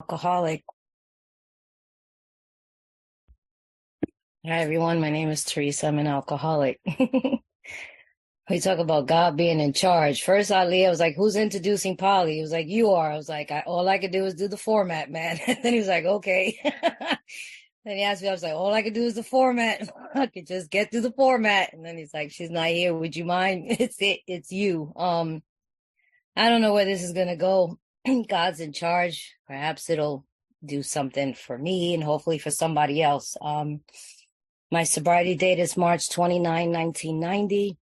Alcoholic. Hi, everyone. My name is Teresa. I'm an alcoholic. We talk about God being in charge. First, Ali, I was like, who's introducing Polly? He was like, you are. I was like, all I could do is do the format, man. Then he was like, okay. Then he asked me, I was like, all I could do is the format. I could just get through the format. And then he's like, she's not here. Would you mind? It's you. I don't know where this is gonna go. God's in charge. Perhaps it'll do something for me and hopefully for somebody else. My sobriety date is March 29, 1990.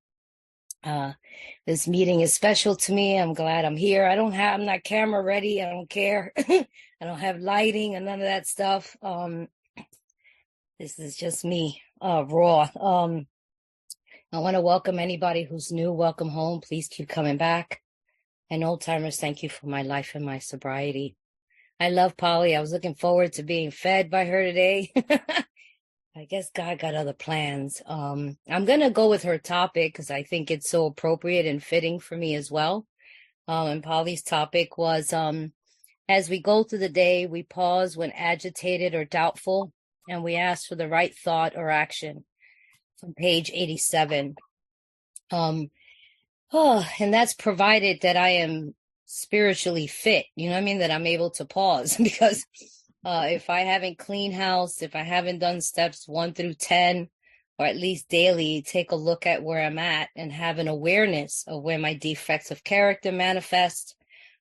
This meeting is special to me. I'm glad I'm here. I'm not camera ready. I don't care. I don't have lighting and none of that stuff. This is just me, raw. I want to welcome anybody who's new. Welcome home. Please keep coming back. And old timers, thank you for my life and my sobriety. I love Polly. I was looking forward to being fed by her today. I guess God got other plans. I'm going to go with her topic because I think it's so appropriate and fitting for me as well. And Polly's topic was, as we go through the day, we pause when agitated or doubtful, and we ask for the right thought or action from page 87. And that's provided that I am spiritually fit, you know what I mean? That I'm able to pause because if I haven't cleaned house, if I haven't done steps 1 through 10, or at least daily, take a look at where I'm at and have an awareness of where my defects of character manifest,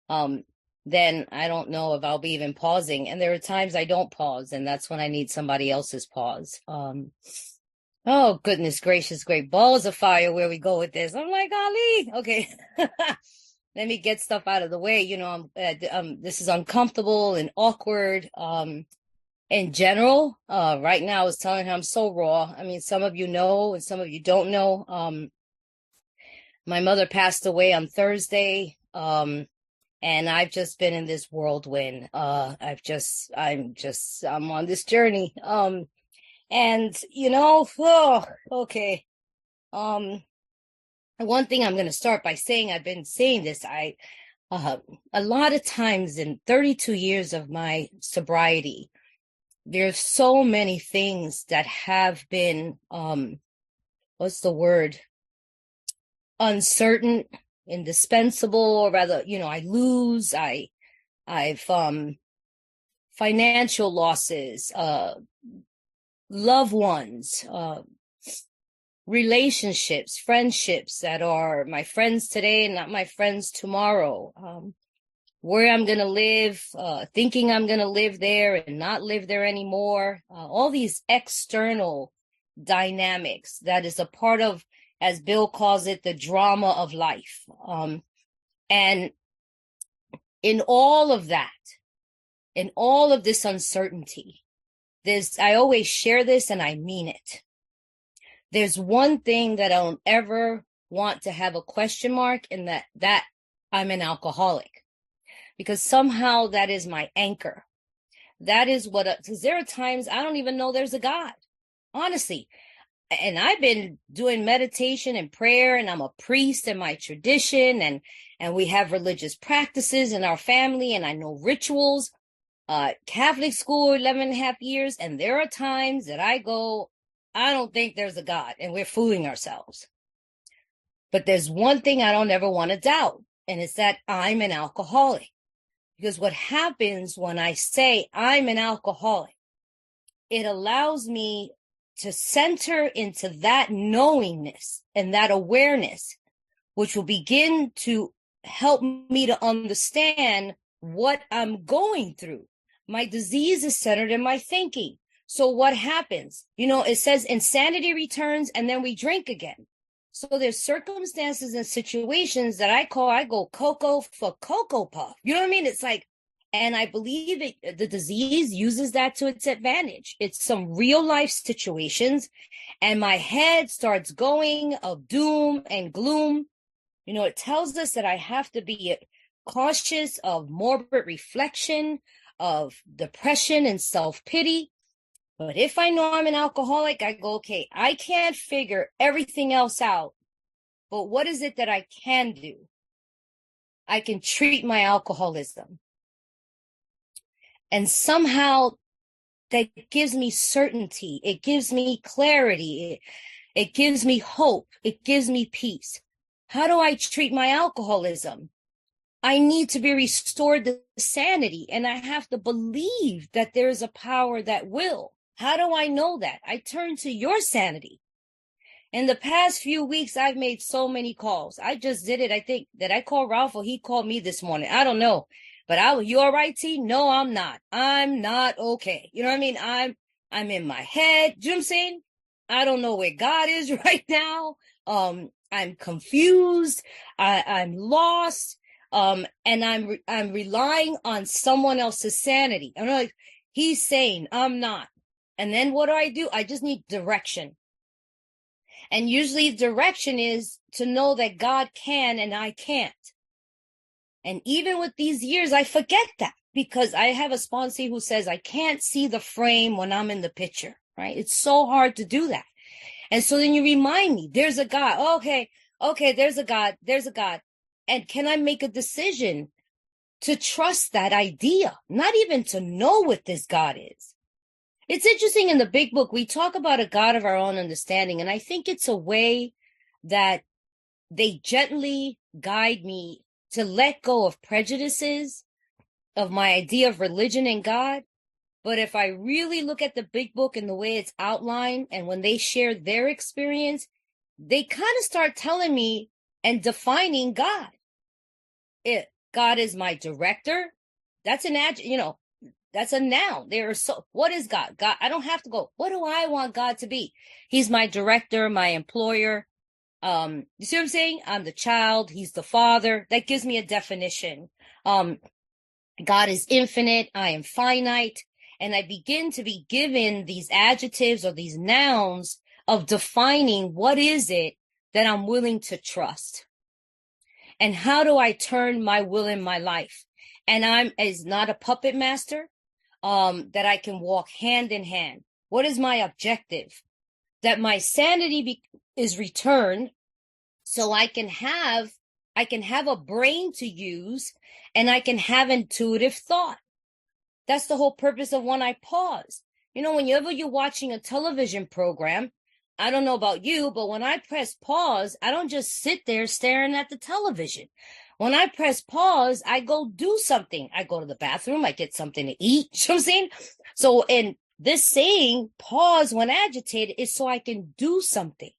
then I don't know if I'll be even pausing. And there are times I don't pause, and that's when I need somebody else's pause. Oh, goodness gracious, great balls of fire where we go with this. I'm like, Ali, okay. Let me get stuff out of the way. You know, this is uncomfortable and awkward. In general, right now I was telling her I'm so raw. I mean, some of you know and some of you don't know. My mother passed away on Thursday. And I've just been in this whirlwind. I'm on this journey. And you know, okay. One thing I'm going to start by saying, I've been saying this, a lot of times in 32 years of my sobriety, there's so many things that have been, what's the word? Uncertain, indispensable, or rather, you know, I've financial losses, loved ones, relationships, friendships that are my friends today and not my friends tomorrow, where I'm going to live, thinking I'm going to live there and not live there anymore, all these external dynamics that is a part of, as Bill calls it, the drama of life. And in all of that, in all of this uncertainty, I always share this and I mean it. There's one thing that I don't ever want to have a question mark, and that I'm an alcoholic, because somehow that is my anchor. That is what, because there are times I don't even know there's a God, honestly. And I've been doing meditation and prayer, and I'm a priest in my tradition, and we have religious practices in our family, and I know rituals, Catholic school, 11 and a half years. And there are times that I go, I don't think there's a God, and we're fooling ourselves. But there's one thing I don't ever want to doubt, and it's that I'm an alcoholic. Because what happens when I say I'm an alcoholic, it allows me to center into that knowingness and that awareness, which will begin to help me to understand what I'm going through. My disease is centered in my thinking. So what happens? You know, it says insanity returns and then we drink again. So there's circumstances and situations that I go cocoa for Cocoa Puff. You know what I mean? It's like, and I believe the disease uses that to its advantage. It's some real life situations, and my head starts going of doom and gloom. You know, it tells us that I have to be cautious of morbid reflection, of depression and self-pity. But if I know I'm an alcoholic, I go, okay, I can't figure everything else out, but what is it that I can do? I can treat my alcoholism. And somehow that gives me certainty. It gives me clarity. It gives me hope. It gives me peace. How do I treat my alcoholism? I need to be restored to sanity, and I have to believe that there is a power that will. How do I know that? I turn to your sanity. In the past few weeks, I've made so many calls. I just did it. I think that I called Ralph or he called me this morning. I don't know. But you all right, T? No, I'm not. I'm not okay. You know what I mean? I'm in my head. Do you know what I'm saying? I don't know where God is right now. I'm confused. I'm lost. And I'm relying on someone else's sanity. I'm like, he's saying I'm not. And then what do? I just need direction. And usually direction is to know that God can and I can't. And even with these years, I forget that because I have a sponsee who says I can't see the frame when I'm in the picture, right? It's so hard to do that. And so then you remind me, there's a God. Okay, there's a God. There's a God. And can I make a decision to trust that idea? Not even to know what this God is. It's interesting in the big book, we talk about a God of our own understanding. And I think it's a way that they gently guide me to let go of prejudices, of my idea of religion and God. But if I really look at the big book and the way it's outlined, and when they share their experience, they kind of start telling me and defining God. God is my director. That's an that's a noun. What is God? God, I don't have to go, what do I want God to be? He's my director, my employer. You see what I'm saying? I'm the child. He's the father. That gives me a definition. God is infinite. I am finite. And I begin to be given these adjectives or these nouns of defining what is it that I'm willing to trust. And how do I turn my will in my life? And I'm as not a puppet master, that I can walk hand in hand. What is my objective? That my sanity is returned so I can have a brain to use and I can have intuitive thought. That's the whole purpose of when I pause. You know, whenever you're watching a television program, I don't know about you, but when I press pause, I don't just sit there staring at the television. When I press pause, I go do something. I go to the bathroom, I get something to eat. You know what I'm saying? So, and this saying, pause when agitated, is so I can do something.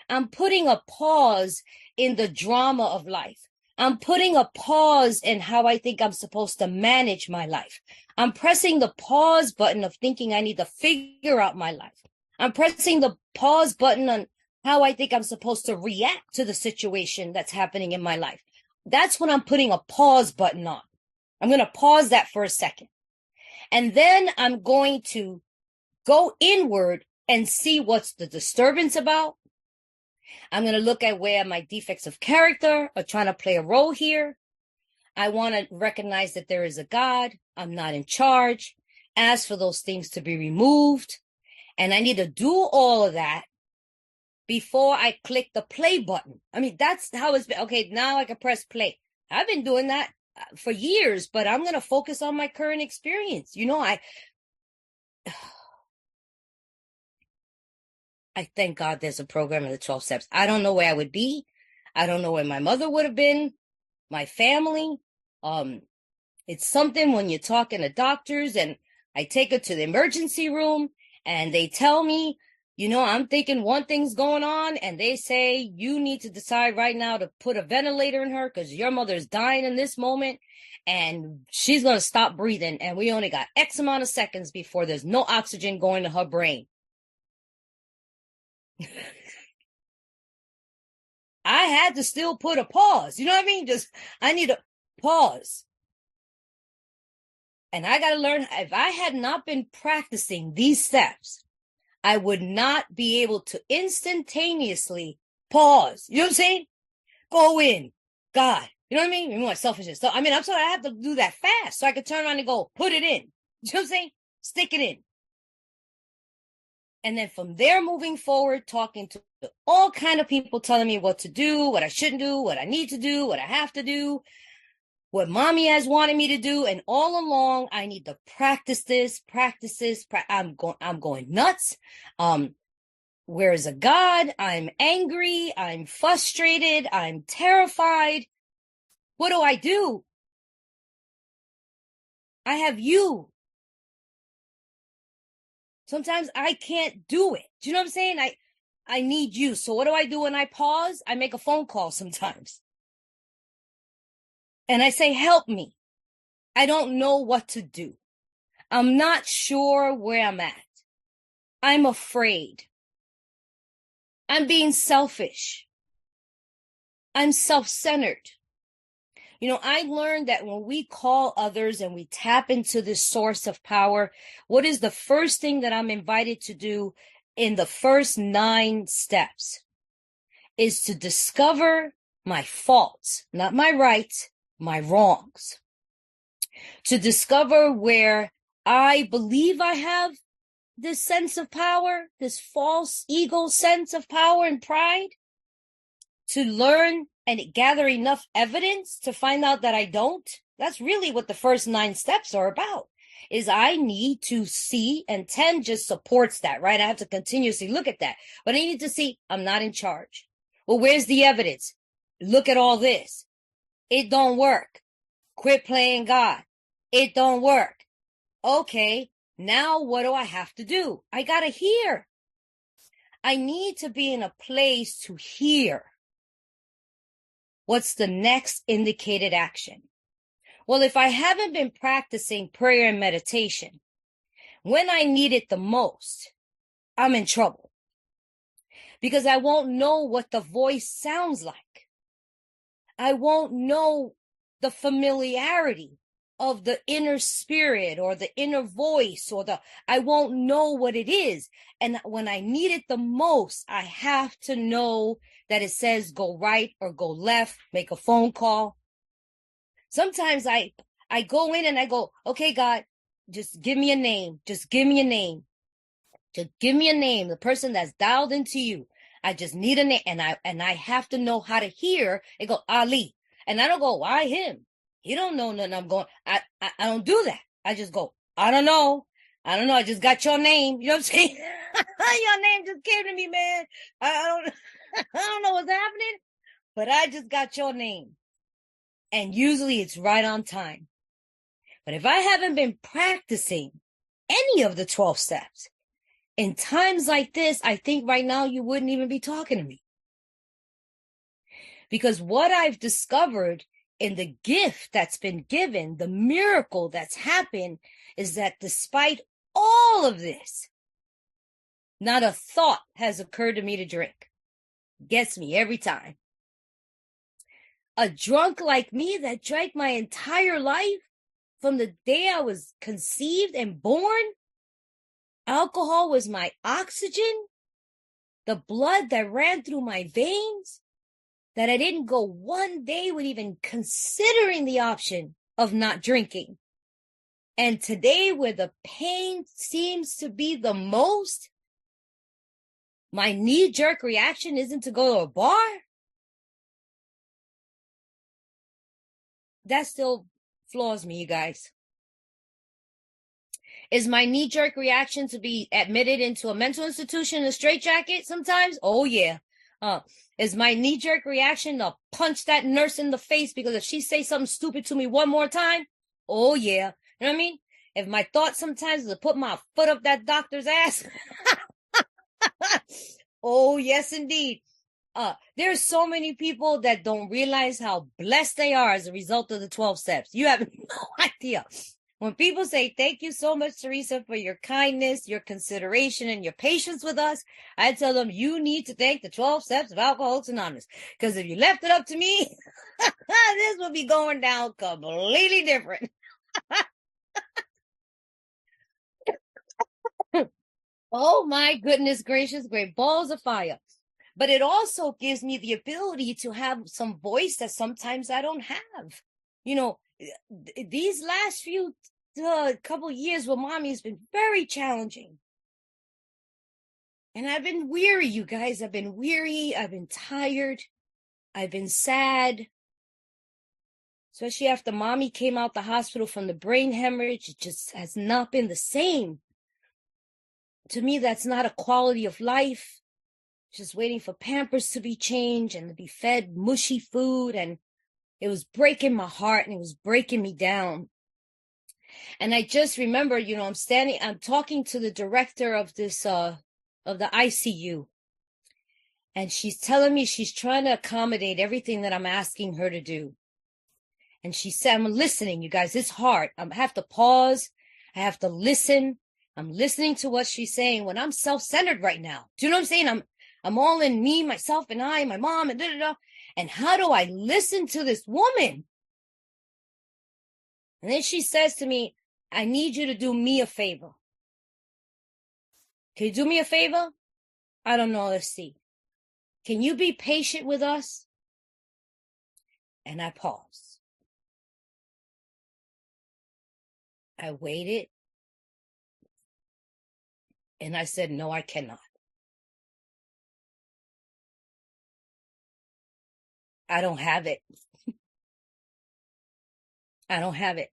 I'm putting a pause in the drama of life. I'm putting a pause in how I think I'm supposed to manage my life. I'm pressing the pause button of thinking I need to figure out my life. I'm pressing the pause button on how I think I'm supposed to react to the situation that's happening in my life. That's when I'm putting a pause button on. I'm going to pause that for a second. And then I'm going to go inward and see what's the disturbance about. I'm going to look at where my defects of character are trying to play a role here. I want to recognize that there is a God. I'm not in charge. Ask for those things to be removed. And I need to do all of that before I click the play button. I mean, that's how it's been. Okay, now I can press play. I've been doing that for years, but I'm going to focus on my current experience. You know, I thank God there's a program in the 12 steps. I don't know where I would be. I don't know where my mother would have been, my family. It's something when you're talking to doctors and I take her to the emergency room and they tell me, you know, I'm thinking one thing's going on and they say you need to decide right now to put a ventilator in her because your mother's dying in this moment and she's going to stop breathing and we only got X amount of seconds before there's no oxygen going to her brain. I had to still put a pause. You know what I mean? I need a pause. And I got to learn, if I had not been practicing these steps, I would not be able to instantaneously pause. You know what I'm saying? Go in. God. You know what I mean? My selfishness. So, I'm sorry, I have to do that fast so I could turn around and go, put it in. You know what I'm saying? Stick it in. And then from there, moving forward, talking to all kind of people telling me what to do, what I shouldn't do, what I need to do, what I have to do. what mommy has wanted me to do. And all along, I need to practice this. I'm going nuts. Where is a God? I'm angry. I'm frustrated. I'm terrified. What do? I have you. Sometimes I can't do it. Do you know what I'm saying? I need you. So what do I do when I pause? I make a phone call sometimes. And I say, help me. I don't know what to do. I'm not sure where I'm at. I'm afraid. I'm being selfish. I'm self-centered. You know, I learned that when we call others and we tap into this source of power, what is the first thing that I'm invited to do in the first 9 steps is to discover my faults, not my rights, my wrongs. To discover where I believe I have this sense of power, this false ego sense of power and pride, to learn and gather enough evidence to find out that I don't. That's really what the first 9 steps are about, is I need to see, and 10 just supports that, right? I have to continuously look at that, but I need to see I'm not in charge. Well, where's the evidence? Look at all this. It don't work. Quit playing God. It don't work. Okay, now what do I have to do? I gotta hear. I need to be in a place to hear. What's the next indicated action? Well, if I haven't been practicing prayer and meditation, when I need it the most, I'm in trouble. Because I won't know what the voice sounds like. I won't know the familiarity of the inner spirit or the inner voice I won't know what it is. And when I need it the most, I have to know that it says go right or go left, make a phone call. Sometimes I go in and I go, okay, God, just give me a name. Just give me a name. Just give me a name. The person that's dialed into you. I just need a name. And I have to know how to hear and go, Ali. And I don't go, why him? He don't know nothing. I'm going, I don't do that. I just go, I don't know. I just got your name. You know what I'm saying? Your name just came to me, man. I don't know what's happening, but I just got your name. And usually it's right on time. But if I haven't been practicing any of the 12 steps, in times like this, I think right now you wouldn't even be talking to me. Because what I've discovered in the gift that's been given, the miracle that's happened, is that despite all of this, not a thought has occurred to me to drink. Gets me every time. A drunk like me that drank my entire life from the day I was conceived and born, alcohol was my oxygen, the blood that ran through my veins, that I didn't go one day with even considering the option of not drinking. And today, where the pain seems to be the most, my knee-jerk reaction isn't to go to a bar. That still floors me, you guys. Is my knee-jerk reaction to be admitted into a mental institution in a straitjacket sometimes? Oh, yeah. Is my knee-jerk reaction to punch that nurse in the face because if she says something stupid to me one more time? Oh, yeah. You know what I mean? If my thought sometimes is to put my foot up that doctor's ass. Oh, yes, indeed. There's so many people that don't realize how blessed they are as a result of the 12 steps. You have no idea. When people say, thank you so much, Teresa, for your kindness, your consideration, and your patience with us, I tell them, you need to thank the 12 steps of Alcoholics Anonymous. Because if you left it up to me, this would be going down completely different. Oh, my goodness gracious, great balls of fire. But it also gives me the ability to have some voice that sometimes I don't have. You know, these last few couple years with mommy has been very challenging. And I've been weary, you guys. I've been weary. I've been tired. I've been sad. especially after mommy came out the hospital from the brain hemorrhage. It just has not been the same. To me, that's not a quality of life. Just waiting for Pampers to be changed and to be fed mushy food. And it was breaking my heart and it was breaking me down. And I just remember, I'm talking to the director of this, of the ICU. And she's telling me she's trying to accommodate everything that I'm asking her to do. And she said, I'm listening, you guys. It's hard. I have to pause. I have to listen. I'm listening to what she's saying when I'm self-centered right now. Do you know what I'm saying? I'm all in me, myself, and I, my mom, and da-da-da. And how do I listen to this woman? And then she says to me, I need you to do me a favor. Can you do me a favor? I don't know. Let's see. Can you be patient with us? And I paused. I waited. And I said, no, I cannot. I don't have it. I don't have it.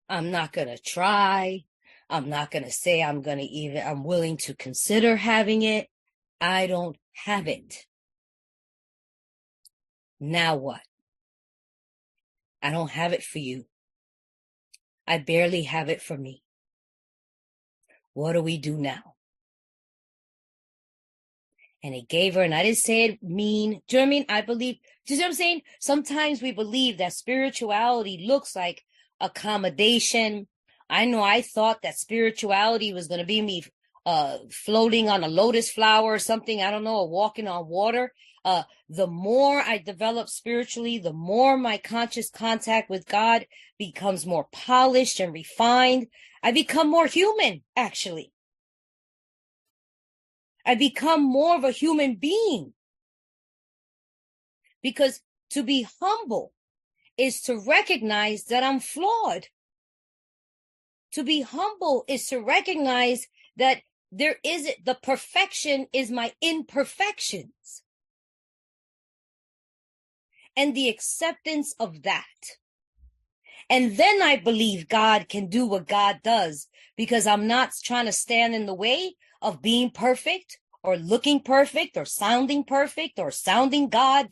I'm not going to try. I'm not going to say I'm willing to consider having it. I don't have it. Now what? I don't have it for you. I barely have it for me. What do we do now? And it gave her, and I didn't say it mean. Do you know what I mean? I believe, do you see what I'm saying? Sometimes we believe that spirituality looks like accommodation. I know I thought that spirituality was going to be me floating on a lotus flower or something. I don't know, or walking on water. The more I develop spiritually, the more my conscious contact with God becomes more polished and refined. I become more human, actually. I become more of a human being. Because to be humble is to recognize that I'm flawed. To be humble is to recognize that the perfection is my imperfections. And the acceptance of that. And then I believe God can do what God does, because I'm not trying to stand in the way of being perfect or looking perfect or sounding God,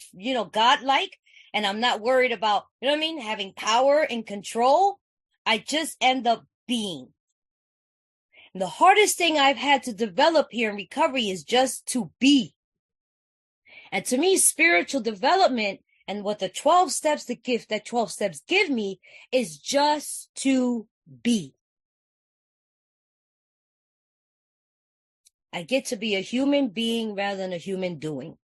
God-like. And I'm not worried about, having power and control. I just end up being. And the hardest thing I've had to develop here in recovery is just to be. And to me, spiritual development and what the 12 steps give me is just to be. I get to be a human being rather than a human doing.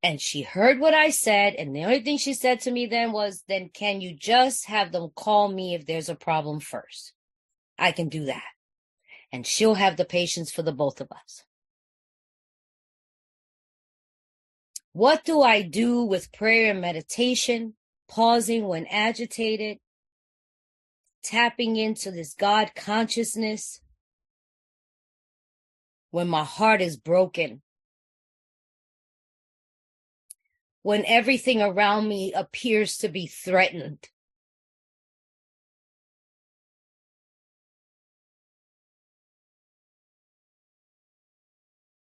And she heard what I said, and the only thing she said to me then was, then can you just have them call me if there's a problem first? I can do that. And she'll have the patience for the both of us. What do I do with prayer and meditation? Pausing when agitated, tapping into this God consciousness when my heart is broken, when everything around me appears to be threatened.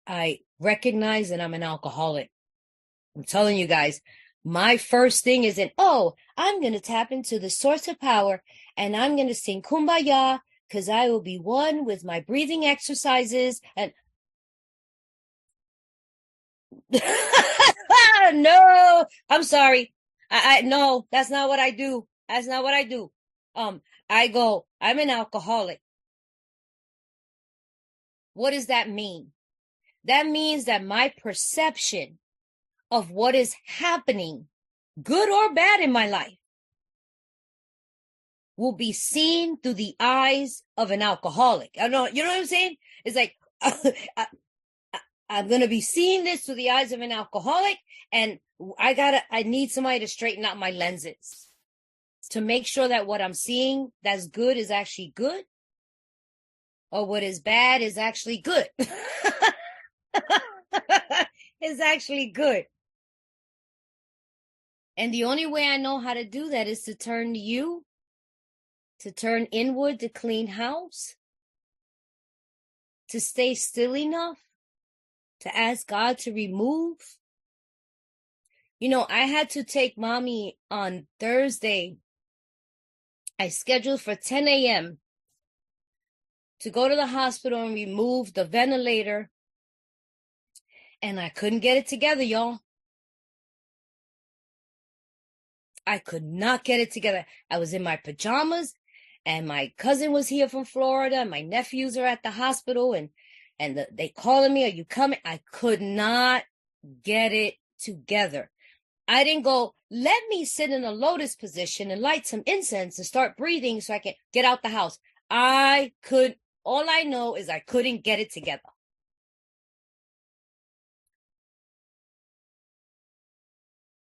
I recognize that I'm an alcoholic. I'm telling you guys, my first thing isn't, I'm going to tap into the source of power and I'm going to sing Kumbaya because I will be one with my breathing exercises. And no, I'm sorry. No, that's not what I do. That's not what I do. I'm an alcoholic. What does that mean? That means that my perception of what is happening, good or bad in my life, will be seen through the eyes of an alcoholic. I know, you know what I'm saying? It's like, I'm going to be seeing this through the eyes of an alcoholic, and I need somebody to straighten out my lenses to make sure that what I'm seeing that's good is actually good, or what is bad is actually good. It's actually good. And the only way I know how to do that is to turn inward, to clean house, to stay still enough, to ask God to remove. You know, I had to take mommy on Thursday. I scheduled for 10 a.m. to go to the hospital and remove the ventilator. And I couldn't get it together, y'all. I could not get it together. I was in my pajamas and my cousin was here from Florida and my nephews are at the hospital and they calling me, are you coming? I could not get it together. I didn't go, let me sit in a lotus position and light some incense and start breathing so I can get out the house. All I know is I couldn't get it together.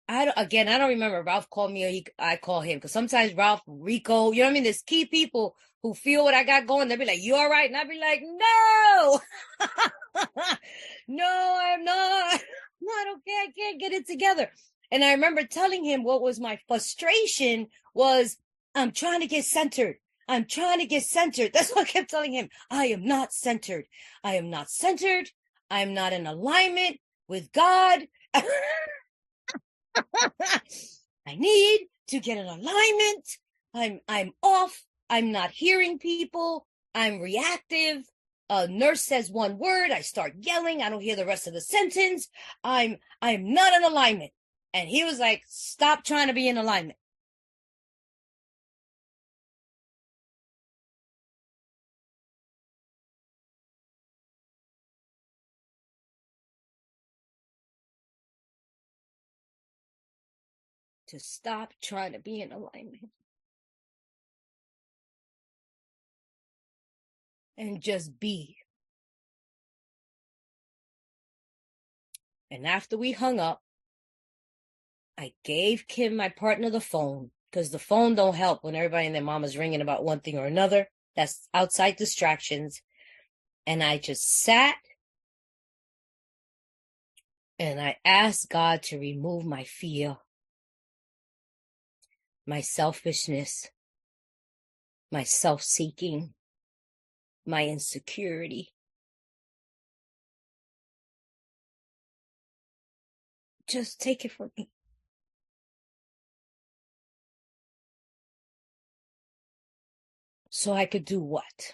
I don't remember. Ralph called me or I call him because sometimes Ralph, Rico, you know what I mean? There's key people who feel what I got going. They'll be like, you all right? And I'll be like, no, no, I'm not. Not okay. I can't get it together. And I remember telling him what was my frustration was I'm trying to get centered. I'm trying to get centered. That's what I kept telling him. I am not centered. I am not centered. I'm not in alignment with God. I need to get an alignment. I'm off. I'm not hearing people. I'm reactive. A nurse says one word, I start yelling. I don't hear the rest of the sentence. I'm not in alignment. And he was like, stop trying to be in alignment. To stop trying to be in alignment. And just be. And after we hung up, I gave Kim, my partner, the phone because the phone don't help when everybody and their mama's ringing about one thing or another. That's outside distractions. And I just sat and I asked God to remove my fear, my selfishness, my self-seeking, my insecurity. Just take it from me. So I could do what?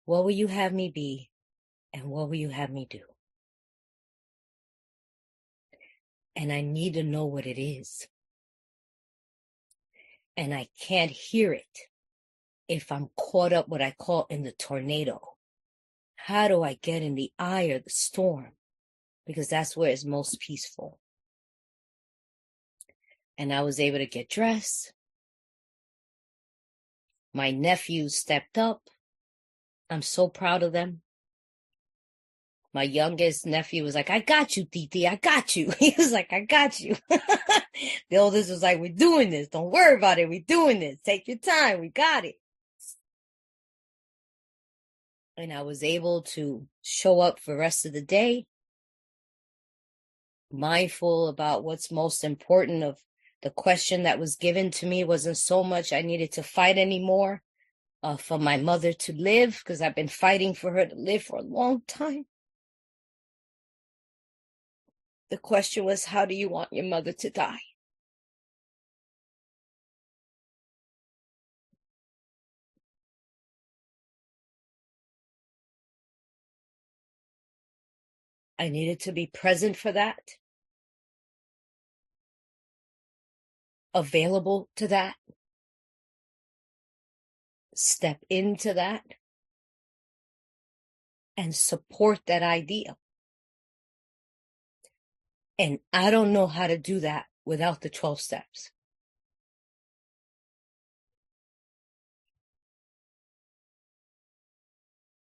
What will you have me be? And what will you have me do? And I need to know what it is. And I can't hear it if I'm caught up what I call in the tornado. How do I get in the eye of the storm? Because that's where it's most peaceful. And I was able to get dressed. My nephews stepped up. I'm so proud of them. My youngest nephew was like, I got you, Titi. I got you. He was like, I got you. The oldest was like, we're doing this. Don't worry about it. We're doing this. Take your time. We got it. And I was able to show up for the rest of the day, mindful about what's most important. Of the question that was given to me wasn't so much I needed to fight anymore for my mother to live, because I've been fighting for her to live for a long time. The question was, how do you want your mother to die? I needed to be present for that, available to that, step into that, and support that idea. And I don't know how to do that without the 12 steps.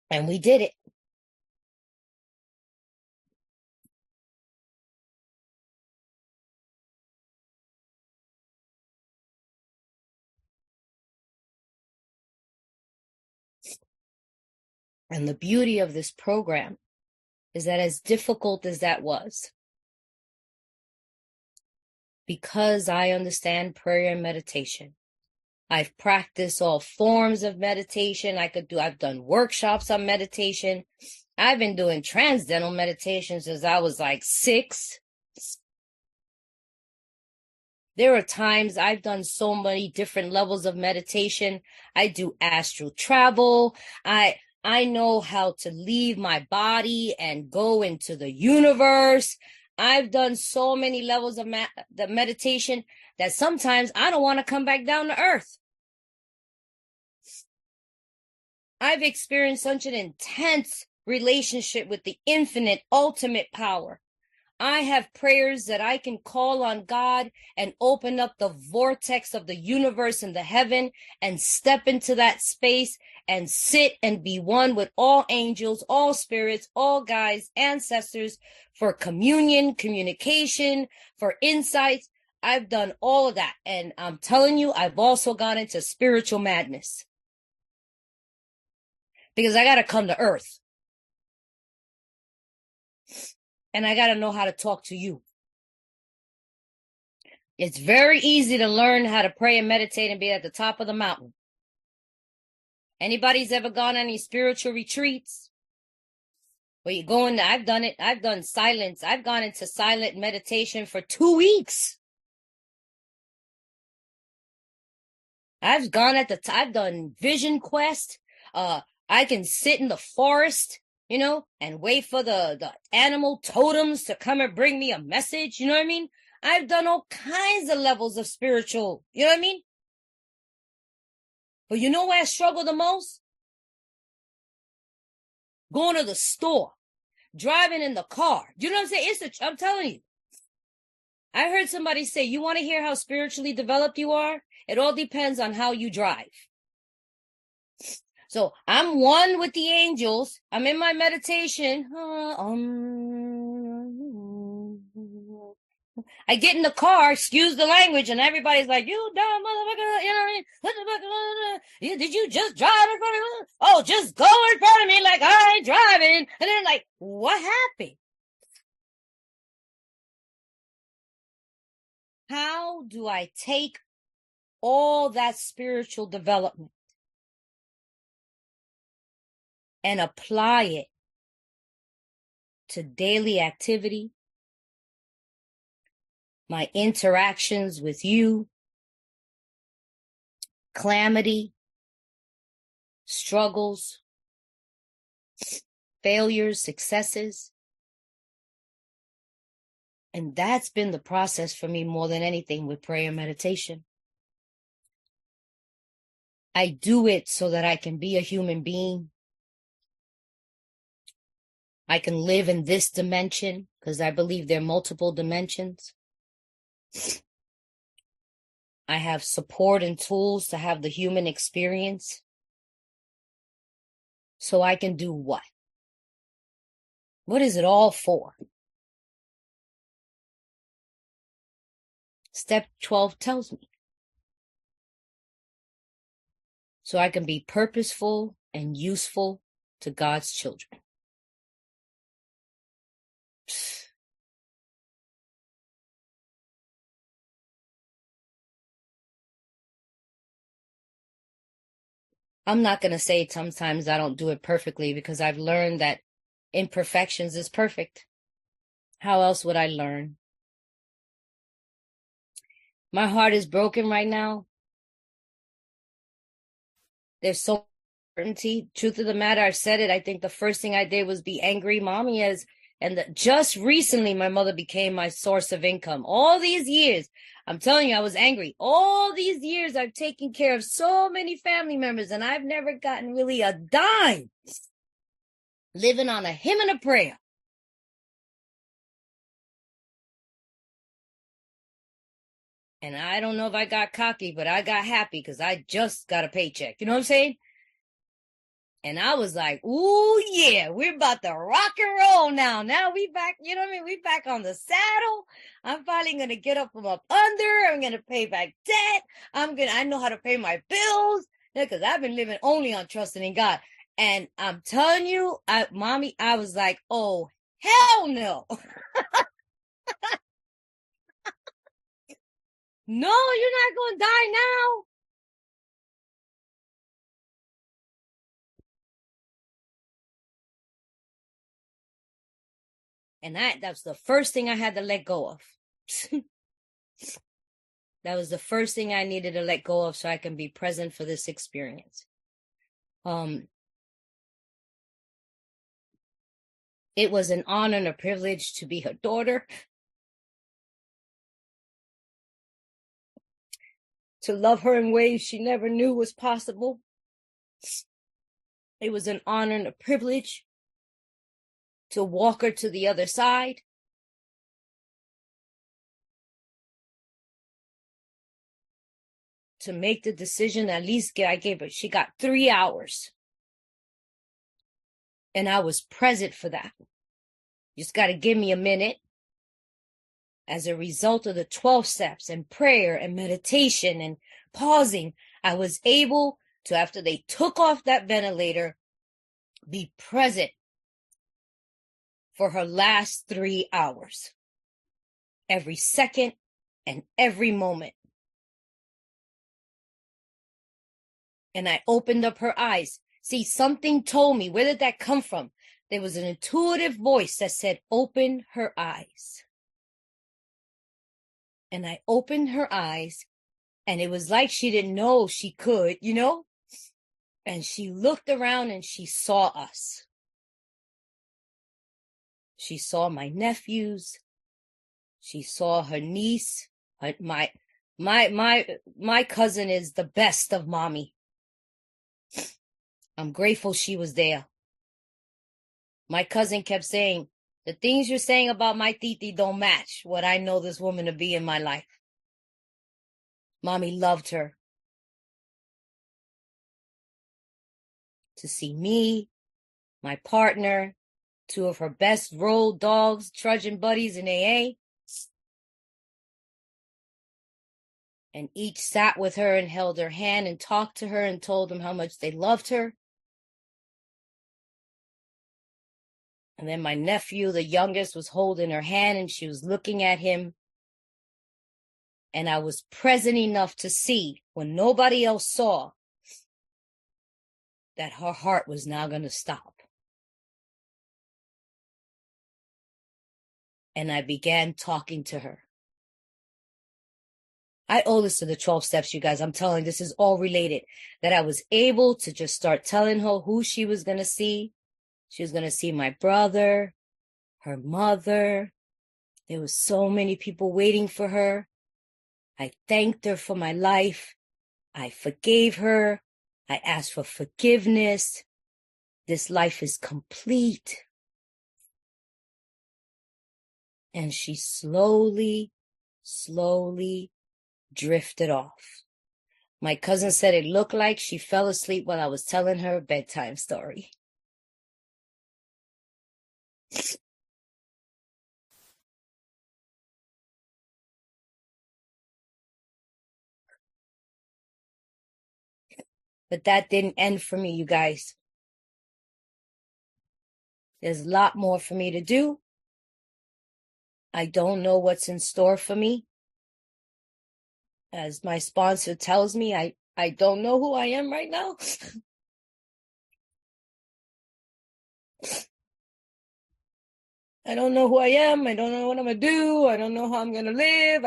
And we did it. And the beauty of this program is that as difficult as that was, because I understand prayer and meditation, I've practiced all forms of meditation. I've done workshops on meditation. I've been doing transcendental meditation since I was like 6. There are times I've done so many different levels of meditation. I do astral travel. I know how to leave my body and go into the universe. I've done so many levels of the meditation that sometimes I don't want to come back down to earth. I've experienced such an intense relationship with the infinite, ultimate power. I have prayers that I can call on God and open up the vortex of the universe and the heaven and step into that space and sit and be one with all angels, all spirits, all guides, ancestors for communion, communication, for insights. I've done all of that. And I'm telling you, I've also gone into spiritual madness because I got to come to earth. And I got to know how to talk to you. It's very easy to learn how to pray and meditate and be at the top of the mountain. Anybody's ever gone on any spiritual retreats? Where you go in, I've done it. I've done silence. I've gone into silent meditation for 2 weeks. I've done vision quest. I can sit in the forest, and wait for the animal totems to come and bring me a message. You know what I mean? I've done all kinds of levels of spiritual, you know what I mean? But you know where I struggle the most? Going to the store, driving in the car. You know what I'm saying? I'm telling you. I heard somebody say, you want to hear how spiritually developed you are? It all depends on how you drive. So I'm one with the angels. I'm in my meditation. I get in the car, excuse the language, and everybody's like, you dumb motherfucker, you know what I mean? Did you just drive in front of me? Oh, just go in front of me like I ain't driving. And then like, what happened? How do I take all that spiritual development and apply it to daily activity, my interactions with you, calamity, struggles, failures, successes? And that's been the process for me more than anything with prayer and meditation. I do it so that I can be a human being. I can live in this dimension because I believe there are multiple dimensions. I have support and tools to have the human experience. So I can do what? What is it all for? Step 12 tells me. So I can be purposeful and useful to God's children. I'm not going to say sometimes I don't do it perfectly because I've learned that imperfections is perfect. How else would I learn? My heart is broken right now. There's so much uncertainty. Truth of the matter, I've said it. I think the first thing I did was be angry. Mommy is, just recently, my mother became my source of income. All these years, I'm telling you, I was angry. All these years, I've taken care of so many family members, and I've never gotten really a dime. Living on a hymn and a prayer. And I don't know if I got cocky, but I got happy because I just got a paycheck. You know what I'm saying? And I was like, ooh, yeah, we're about to rock and roll now. Now we back, you know what I mean? We back on the saddle. I'm finally going to get up from up under. I'm going to pay back debt. I know how to pay my bills because I've been living only on trusting in God. And I'm telling you, Mommy, I was like, oh, Hell no. No, you're not going to die now. And that's the first thing I had to let go of. That was the first thing I needed to let go of so I can be present for this experience. It was an honor and a privilege to be her daughter, to love her in ways she never knew was possible. It was an honor and a privilege to walk her to the other side. To make the decision, at least I gave her, she got 3 hours. And I was present for that. You just got to give me a minute. As a result of the 12 steps and prayer and meditation and pausing, I was able to, after they took off that ventilator, be present for her last 3 hours. Every second and every moment. And I opened up her eyes. See, something told me, where did that come from? There was an intuitive voice that said, open her eyes. And I opened her eyes, and it was like she didn't know she could, you know? And she looked around and she saw us. She saw my nephews. She saw her niece. My cousin is the best of mommy. I'm grateful she was there. My cousin kept saying, the things you're saying about my titi don't match what I know this woman to be in my life. Mommy loved her. To see me, my partner, 2 of her best road dogs, trudging buddies in AA. And each sat with her and held her hand and talked to her and told them how much they loved her. And then my nephew, the youngest, was holding her hand and she was looking at him. And I was present enough to see, when nobody else saw, that her heart was now going to stop. And I began talking to her. I owe this to the 12 steps, you guys. I'm telling you, this is all related. That I was able to just start telling her who she was going to see. She was going to see my brother, her mother. There was so many people waiting for her. I thanked her for my life. I forgave her. I asked for forgiveness. This life is complete. And she slowly drifted off. My cousin said it looked like she fell asleep while I was telling her a bedtime story. But that didn't end for me, you guys. There's a lot more for me to do. I don't know what's in store for me. As my sponsor tells me, I don't know who I am right now. I don't know who I am. I don't know what I'm going to do. I don't know how I'm going to live.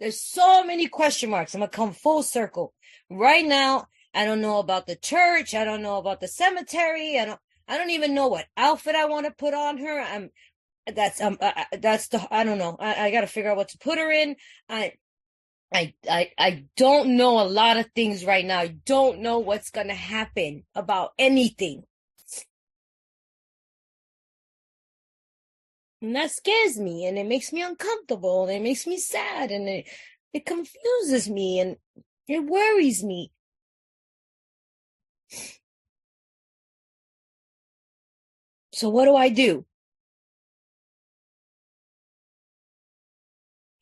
There's so many question marks. I'm going to come full circle. Right now, I don't know about the church. I don't know about the cemetery. I don't even know what outfit I want to put on her. I don't know. I got to figure out what to put her in. I don't know a lot of things right now. I don't know what's going to happen about anything. And that scares me, and it makes me uncomfortable, and it makes me sad, and it confuses me, and it worries me. So what do?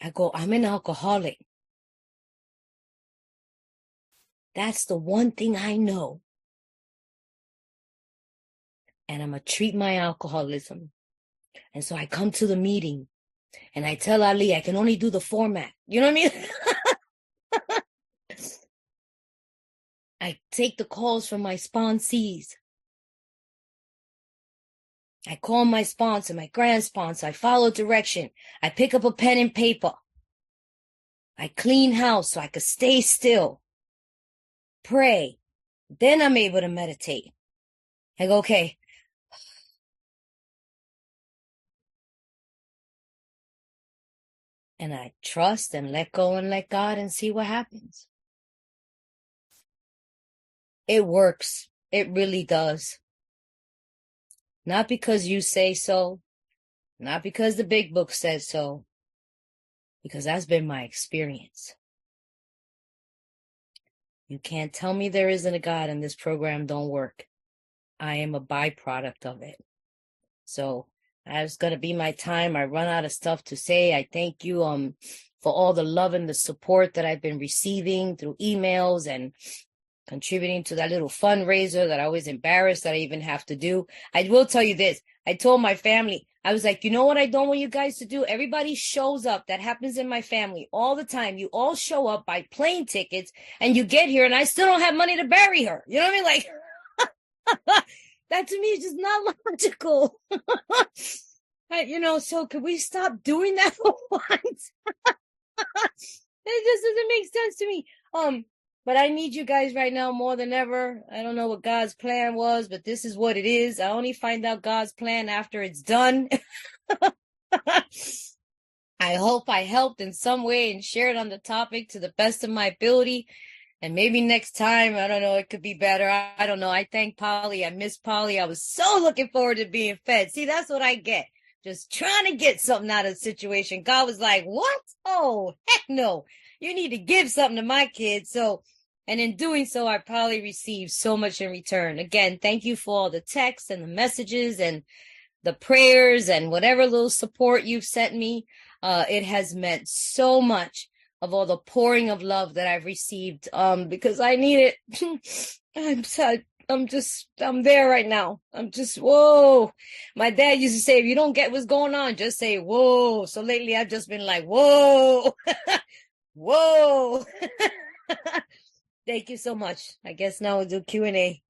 I go, I'm an alcoholic. That's the one thing I know. And I'm going to treat my alcoholism And so I come to the meeting and I tell Ali I can only do the format. You know what I mean? I take the calls from my sponsees. I call my sponsor, my grand sponsor. I follow direction. I pick up a pen and paper. I clean house so I could stay still. Pray. Then I'm able to meditate. I go, okay. And I trust and let go and let God and see what happens. It works. It really does. Not because you say so, not because the big book says so, because that's been my experience. You can't tell me there isn't a God and this program don't work. I am a byproduct of it. So that's going to be my time. I run out of stuff to say. I thank you for all the love and the support that I've been receiving through emails and contributing to that little fundraiser that I was embarrassed that I even have to do. I will tell you this. I told my family, I was like, you know what I don't want you guys to do? Everybody shows up. That happens in my family all the time. You all show up, buy plane tickets, and you get here, and I still don't have money to bury her. You know what I mean? Like, that to me is just not logical. So could we stop doing that for once? It just doesn't make sense to me. But I need you guys right now more than ever. I don't know what God's plan was, but this is what it is. I only find out God's plan after it's done. I hope I helped in some way and shared on the topic to the best of my ability. And maybe next time, I don't know, it could be better. I don't know. I thank Polly. I miss Polly. I was so looking forward to being fed. See, that's what I get. Just trying to get something out of the situation. God was like, what? Oh, heck no. You need to give something to my kids. So, and in doing so, I probably received so much in return. Again, thank you for all the texts and the messages and the prayers and whatever little support you've sent me. It has meant so much of all the pouring of love that I've received, because I need it. I'm there right now. I'm just, whoa. My dad used to say, if you don't get what's going on, just say, whoa. So lately I've just been like, whoa, whoa. Thank you so much. I guess now we'll do Q&A.